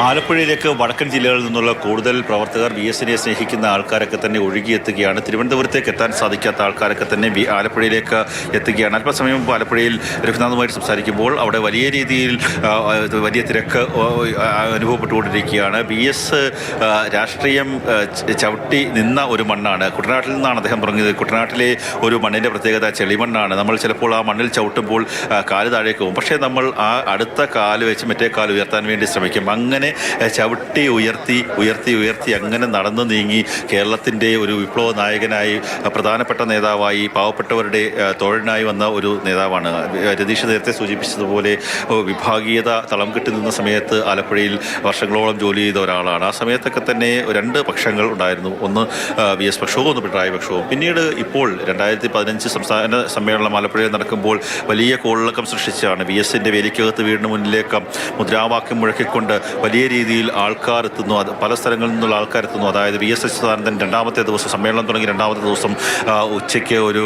ആലപ്പുഴയിലേക്ക് വടക്കൻ ജില്ലകളിൽ നിന്നുള്ള കൂടുതൽ പ്രവർത്തകർ VSനെ സ്നേഹിക്കുന്ന ആൾക്കാരൊക്കെ തന്നെ ഒഴുകിയെത്തുകയാണ്. തിരുവനന്തപുരത്തേക്ക് എത്താൻ സാധിക്കാത്ത ആൾക്കാരൊക്കെ തന്നെ ആലപ്പുഴയിലേക്ക് എത്തുകയാണ്. അല്പസമയം മുമ്പ് ആലപ്പുഴയിൽ രഘുനാഥുമായിട്ട് സംസാരിക്കുമ്പോൾ അവിടെ വലിയ രീതിയിൽ വലിയ തിരക്ക് അനുഭവപ്പെട്ടുകൊണ്ടിരിക്കുകയാണ്. VS രാഷ്ട്രീയം ചവിട്ടി നിന്ന ഒരു മണ്ണാണ്. കുട്ടനാട്ടിൽ നിന്നാണ് അദ്ദേഹം തുടങ്ങിയത്. കുട്ടനാട്ടിലെ ഒരു മണ്ണിൻ്റെ പ്രത്യേകത ചെളിമണ്ണാണ്. നമ്മൾ ചിലപ്പോൾ ആ മണ്ണിൽ ചവിട്ടുമ്പോൾ കാല് താഴേക്ക് പോകും. പക്ഷേ നമ്മൾ ആ അടുത്ത കാല് വെച്ച് മറ്റേ കാല് ഉയർത്താൻ വേണ്ടി ശ്രമിക്കും. അങ്ങനെ ചവിട്ടി ഉയർത്തി അങ്ങനെ നടന്നു നീങ്ങി കേരളത്തിൻ്റെ ഒരു വിപ്ലവ നായകനായി, പ്രധാനപ്പെട്ട നേതാവായി, പാവപ്പെട്ടവരുടെ തോഴനായി വന്ന ഒരു നേതാവാണ്. രതീഷ് നേരത്തെ സൂചിപ്പിച്ചതുപോലെ വിഭാഗീയത തളം കെട്ടി നിന്ന സമയത്ത് ആലപ്പുഴയിൽ വർഷങ്ങളോളം ജോലി ചെയ്ത ഒരാളാണ്. ആ സമയത്തൊക്കെ തന്നെ രണ്ട് പക്ഷങ്ങൾ ഉണ്ടായിരുന്നു. ഒന്ന് VS പക്ഷവും ഒന്ന് പിണറായി പക്ഷവും. പിന്നീട് ഇപ്പോൾ 2015 സംസ്ഥാന സമ്മേളനം ആലപ്പുഴയിൽ നടക്കുമ്പോൾ വലിയ കോളിളക്കം സൃഷ്ടിച്ചാണ്. VSൻ്റെ വേലിക്കകത്ത് വീടിന് മുന്നിലേക്ക് മുദ്രാവാക്യം മുഴക്കിക്കൊണ്ട് വലിയ രീതിയിൽ ആൾക്കാർ എത്തുന്നു. അത് പല സ്ഥലങ്ങളിൽ നിന്നുള്ള ആൾക്കാർ എത്തുന്നു. അതായത് VS അച്യുതാനന്ദൻ രണ്ടാമത്തെ ദിവസം, സമ്മേളനം തുടങ്ങി രണ്ടാമത്തെ ദിവസം ഉച്ചയ്ക്ക് ഒരു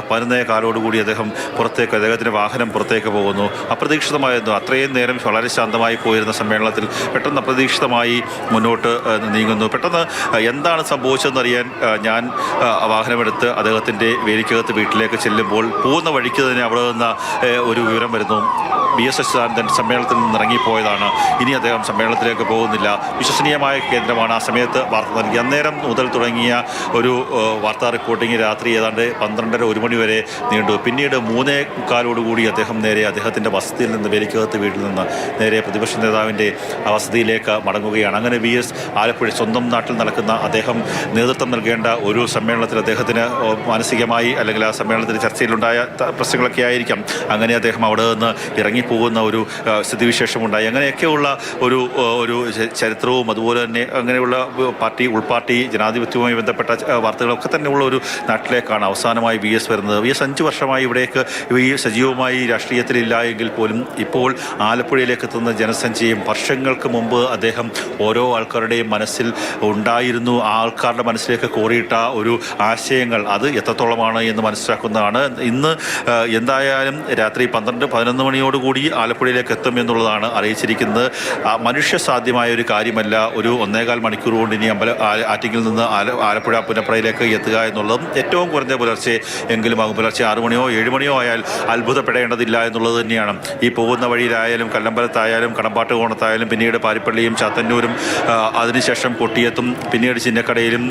11 കാലോടുകൂടി അദ്ദേഹത്തിൻ്റെ വാഹനം പുറത്തേക്ക് പോകുന്നു. അപ്രതീക്ഷിതമായിരുന്നു. അത്രയും നേരം വളരെ ശാന്തമായി പോയിരുന്ന സമ്മേളനത്തിൽ പെട്ടെന്ന് അപ്രതീക്ഷിതമായി മുന്നോട്ട് നീങ്ങുന്നു. പെട്ടെന്ന് എന്താണ് സംഭവിച്ചതെന്നറിയാൻ ഞാൻ വാഹനമെടുത്ത് അദ്ദേഹത്തിൻ്റെ വേലിക്കകത്ത് വീട്ടിലേക്ക് ചെല്ലുമ്പോൾ പോകുന്ന വഴിക്ക് തന്നെ അവിടെ നിന്ന് ഒരു വിവരം വരുന്നു. VS അച്യുതാനന്ദൻ സമ്മേളനത്തിൽ നിന്ന് ഇറങ്ങിപ്പോയതാണ്. ഇനി അദ്ദേഹം സമ്മേളനത്തിലേക്ക് പോകുന്നില്ല. വിശ്വസനീയമായ കേന്ദ്രമാണ് ആ സമയത്ത് വാർത്ത നൽകി. അന്നേരം മുതൽ തുടങ്ങിയ ഒരു വാർത്താ റിപ്പോർട്ടിംഗ് രാത്രി ഏതാണ്ട് 12:30-1 മണി വരെ നീണ്ടു. പിന്നീട് 3:15 അദ്ദേഹം നേരെ അദ്ദേഹത്തിൻ്റെ വസതിയിൽ നിന്ന് വേലിക്കകത്ത് വീട്ടിൽ നിന്ന് നേരെ പ്രതിപക്ഷ നേതാവിൻ്റെ വസതിയിലേക്ക് മടങ്ങുകയാണ്. അങ്ങനെ VS ആലപ്പുഴ സ്വന്തം നാട്ടിൽ നടക്കുന്ന അദ്ദേഹം നേതൃത്വം നൽകേണ്ട ഒരു സമ്മേളനത്തിൽ അദ്ദേഹത്തിന് മാനസികമായി അല്ലെങ്കിൽ ആ സമ്മേളനത്തിൽ ചർച്ചയിലുണ്ടായ പ്രശ്നങ്ങളൊക്കെ ആയിരിക്കാം അങ്ങനെ അദ്ദേഹം അവിടെ നിന്ന് ഇറങ്ങിപ്പോകുന്ന ഒരു സ്ഥിതിവിശേഷമുണ്ടായി. അങ്ങനെയൊക്കെയുള്ള ഒരു ചരിത്രവും അതുപോലെ തന്നെ അങ്ങനെയുള്ള ഉൾപാർട്ടി ജനാധിപത്യവുമായി ബന്ധപ്പെട്ട വാർത്തകളൊക്കെ തന്നെയുള്ള ഒരു നാട്ടിലേക്കാണ് അവസാനമായി VS വരുന്നത്. VS 5 വർഷമായി ഇവിടേക്ക് ഈ സജീവമായി രാഷ്ട്രീയത്തിലില്ല എങ്കിൽ പോലും ഇപ്പോൾ ആലപ്പുഴയിലേക്ക് എത്തുന്ന ജനസഞ്ചയം വർഷങ്ങൾക്ക് മുമ്പ് അദ്ദേഹം ഓരോ ആൾക്കാരുടെയും മനസ്സിൽ ഉണ്ടായിരുന്നു. ആ ആൾക്കാരുടെ മനസ്സിലേക്ക് കോറിയിട്ട ഒരു ആശയങ്ങൾ അത് എത്രത്തോളമാണ് എന്ന് മനസ്സിലാക്കുന്നതാണ്. ഇന്ന് എന്തായാലും രാത്രി 12-11 മണിയോടുകൂടി ആലപ്പുഴയിലേക്ക് എത്തും എന്നുള്ളതാണ് അറിയിച്ചിരിക്കുന്നത്. മനുഷ്യ സാധ്യമായ ഒരു കാര്യമല്ല ഒരു 1.25 മണിക്കൂർ കൊണ്ട് ഇനി ആറ്റിങ്ങിൽ നിന്ന് ആലപ്പുഴ പുന്നപ്രയിലേക്ക് എത്തുക എന്നുള്ളതും ഏറ്റവും കുറഞ്ഞ പുലർച്ചെ എങ്കിലും ആകും. പുലർച്ചെ 6 മണിയോ 7 മണിയോ ആയാൽ അത്ഭുതപ്പെടേണ്ടതില്ല എന്നുള്ളത് തന്നെയാണ്. ഈ പോകുന്ന വഴിയിലായാലും കല്ലമ്പലത്തായാലും കടമ്പാട്ട് കോണത്തായാലും പിന്നീട് പാരിപ്പള്ളിയും ചാത്തന്നൂരും അതിനുശേഷം കൊട്ടിയത്തും പിന്നീട് ചിന്നക്കടയിലും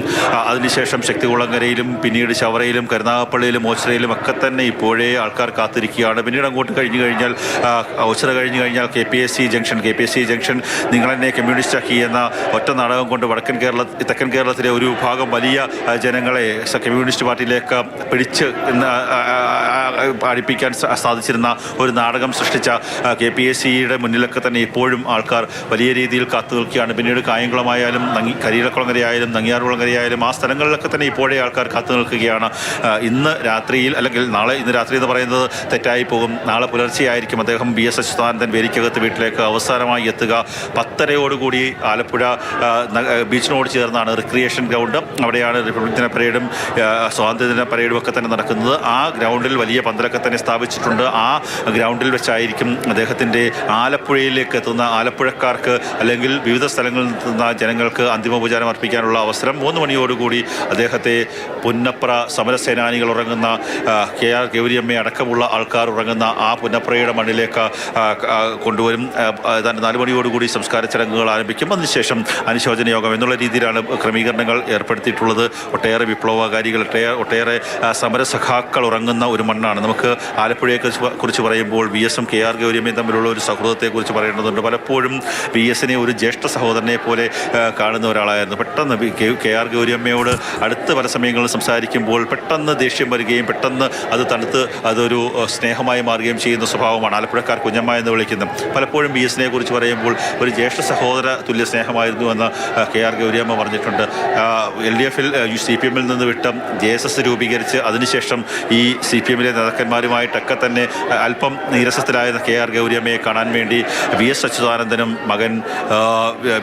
അതിനുശേഷം ശക്തികുളങ്ങരയിലും പിന്നീട് ചവറയിലും കരുനാഗപ്പള്ളിയിലും ഓച്ചിറയിലും ഒക്കെ തന്നെ ഇപ്പോഴേ ആൾക്കാർ കാത്തിരിക്കുകയാണ്. പിന്നീട് അങ്ങോട്ട് കഴിഞ്ഞു കഴിഞ്ഞാൽ ഓച്ചിറ കഴിഞ്ഞു കഴിഞ്ഞാൽ KPSC ജംഗ്ഷൻ നിങ്ങളെന്നെ കമ്മ്യൂണിസ്റ്റാക്കി എന്ന ഒറ്റ നാടകം കൊണ്ട് തെക്കൻ കേരളത്തിലെ ഒരു വിഭാഗം വലിയ ജനങ്ങളെ കമ്മ്യൂണിസ്റ്റ് പാർട്ടിയിലേക്ക് പിടിച്ച് അടുപ്പിക്കാൻ സാധിച്ചിരുന്ന ഒരു നാടകം സൃഷ്ടിച്ച KPSCയുടെ മുന്നിലൊക്കെ തന്നെ ഇപ്പോഴും ആൾക്കാർ വലിയ രീതിയിൽ കാത്തു നിൽക്കുകയാണ്. പിന്നീട് കായംകുളമായാലും കരിയിലക്കുളങ്ങരയായാലും നങ്ങിയാറുകുളങ്ങരയായാലും ആ സ്ഥലങ്ങളിലൊക്കെ തന്നെ ഇപ്പോഴേ ആൾക്കാർ കാത്തു നിൽക്കുകയാണ്. ഇന്ന് രാത്രിയിൽ അല്ലെങ്കിൽ ഇന്ന് രാത്രി എന്ന് പറയുന്നത് തെറ്റായി പോകും. നാളെ പുലർച്ചെയായിരിക്കും അദ്ദേഹം VS അച്യുതാനന്ദൻ വേലിക്കകത്ത് വീട്ടിലേക്ക് അവസാനമായി എത്തുക. 10:30 ആലപ്പുഴ ബീച്ചിനോട് ചേർന്നാണ് റിക്രിയേഷൻ ഗ്രൗണ്ട്. അവിടെയാണ് റിപ്പബ്ലിക് ദിന പരേഡും സ്വാതന്ത്ര്യദിന പരേഡും ഒക്കെ തന്നെ നടക്കുന്നത്. ആ ഗ്രൗണ്ടിൽ വലിയ പന്തലൊക്കെ തന്നെ സ്ഥാപിച്ചിട്ടുണ്ട്. ആ ഗ്രൗണ്ടിൽ വെച്ചായിരിക്കും അദ്ദേഹത്തിൻ്റെ ആലപ്പുഴയിലേക്ക് എത്തുന്ന ആലപ്പുഴക്കാർക്ക് അല്ലെങ്കിൽ വിവിധ സ്ഥലങ്ങളിൽ നിന്നെത്തുന്ന ജനങ്ങൾക്ക് അന്തിമോപചാരം അർപ്പിക്കാനുള്ള അവസരം. 3 മണിയോടുകൂടി അദ്ദേഹത്തെ പുന്നപ്ര സമരസേനാനികൾ ഉറങ്ങുന്ന KR ഗൗരിയമ്മ അടക്കമുള്ള ആൾക്കാർ ഉറങ്ങുന്ന ആ പുന്നപ്രയുടെ മണ്ണിലേക്ക് കൊണ്ടുവരും. ഏതാണ്ട് 4 മണിയോടുകൂടി സംസ്കാര ചടങ്ങുകൾ ആരംഭിക്കും. അതിനുശേഷം അനുശോചന യോഗം എന്നുള്ള രീതിയിലാണ് ക്രമീകരണങ്ങൾ ഏർപ്പെടുത്തിയിട്ടുള്ളത്. ഒട്ടേറെ വിപ്ലവകാരികൾ, ഒട്ടേറെ സമരസഖാക്കൾ ഉറങ്ങുന്ന ഒരു മണ്ണാണ്. നമുക്ക് ആലപ്പുഴയെ കുറിച്ച് പറയുമ്പോൾ VSും KR ഗൗരിയമ്മയും തമ്മിലുള്ള ഒരു സൗഹൃദത്തെക്കുറിച്ച് പറയേണ്ടതുണ്ട്. പലപ്പോഴും VSനെ ഒരു ജ്യേഷ്ഠ സഹോദരനെ പോലെ കാണുന്ന ഒരാളായിരുന്നു. പെട്ടെന്ന് KR ഗൗരിയമ്മയോട് അടുത്ത് പല സമയങ്ങളിൽ സംസാരിക്കുമ്പോൾ പെട്ടെന്ന് ദേഷ്യം വരികയും പെട്ടെന്ന് അത് തണുത്ത് അതൊരു സ്നേഹമായി മാറുകയും ചെയ്യുന്ന സ്വഭാവമാണ്. ആലപ്പുഴക്കാർ കുഞ്ഞമ്മ എന്ന് വിളിക്കുന്നത്. പലപ്പോഴും VSനെ കുറിച്ച് പറയുമ്പോൾ ഒരു ജ്യേഷ്ഠ സഹോദര തുല്യ സ്നേഹമായിരുന്നു എന്ന് KR ഗൗരിയമ്മ പറഞ്ഞിട്ടുണ്ട്. LDFിൽ CPMൽ നിന്ന് വിട്ട് JSS രൂപീകരിച്ച് അതിനുശേഷം ഈ CPMലെ നേതാക്കന്മാരുമായിട്ടൊക്കെ തന്നെ അല്പം നീരസത്തിലായിരുന്ന KR ഗൗരിയമ്മയെ കാണാൻ വേണ്ടി VS അച്യുതാനന്ദനും മകൻ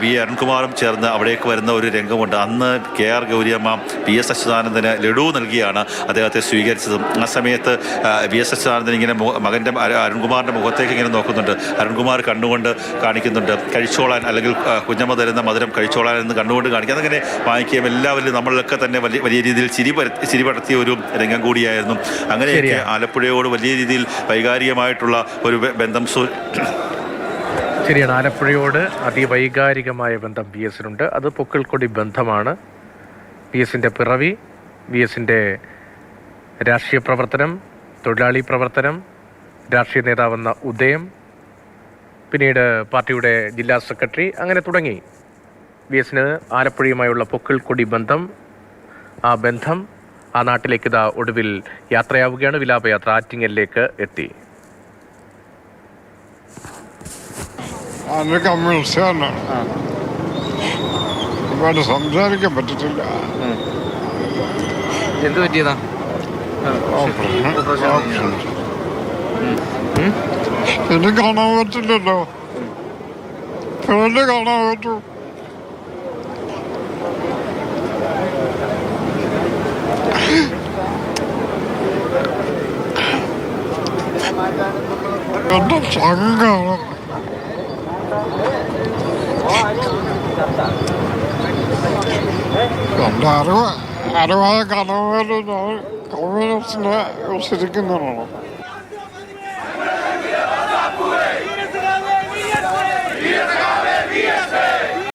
V അരുൺകുമാറും ചേർന്ന് അവിടേക്ക് വരുന്ന ഒരു രംഗമുണ്ട്. അന്ന് KR ഗൗരിയമ്മ VS അച്യുതാനന്ദന് ലഡു നൽകിയാണ് അദ്ദേഹത്തെ സ്വീകരിച്ചതും. ആ സമയത്ത് VS അച്യുതാനന്ദൻ ഇങ്ങനെ മകൻ്റെ അരുൺകുമാറിൻ്റെ മുഖത്തേക്ക് ഇങ്ങനെ നോക്കുന്നുണ്ട്. അരുൺകുമാർ കണ്ണുകൊണ്ട് കാണിക്കുന്നുണ്ട് കഴിച്ചോളാൻ, അല്ലെങ്കിൽ കുഞ്ഞമ്മ തരുന്ന മധുരം കഴിച്ചോളാൻ എന്ന് കണ്ണുകൊണ്ട് കാണിക്കുക. അതങ്ങനെ വാങ്ങിക്കുകയും എല്ലാവരും നമ്മളിലൊക്കെ തന്നെ വലിയ രീതിയിൽ ചിരി പടർത്തിയ ഒരു രംഗം കൂടിയായിരുന്നു. അങ്ങനെയൊക്കെ ആലപ്പുഴയോട് വലിയ രീതിയിൽ വൈകാരികമായിട്ടുള്ള ഒരു ബന്ധം. ശരിയാണ്, ആലപ്പുഴയോട് അതിവൈകാരികമായ ബന്ധം VS-നുണ്ട്. അത് പൊക്കിൾക്കൊടി ബന്ധമാണ്. VS-ന്റെ പിറവി, VS-ന്റെ രാഷ്ട്രീയ പ്രവർത്തനം, തൊഴിലാളി പ്രവർത്തനം, രാഷ്ട്രീയ നേതാവെന്ന ഉദയം, പിന്നീട് പാർട്ടിയുടെ ജില്ലാ സെക്രട്ടറി, അങ്ങനെ തുടങ്ങി VS-ന് ആലപ്പുഴയുമായുള്ള പൊക്കിൾക്കൊടി ബന്ധം. ആ ബന്ധം ആ നാട്ടിലേക്ക് ഇതാ ഒടുവിൽ യാത്രയാവുകയാണ്. വിലാപയാത്ര ആറ്റിങ്ങലിലേക്ക് എത്തി. സംസാരിക്കാൻ പറ്റത്തില്ല. എന്ത് പറ്റിയതാ? എനിക്ക് കാണാൻ പറ്റില്ലല്ലോ. കാണാൻ പറ്റൂ. എന്റെ ചങ്കാണ്. എന്റെ അറിവായ കണവരെ ഞാൻ കമ്മ്യൂണിസ്റ്റിനെ ശരിക്കുന്നതാണ്.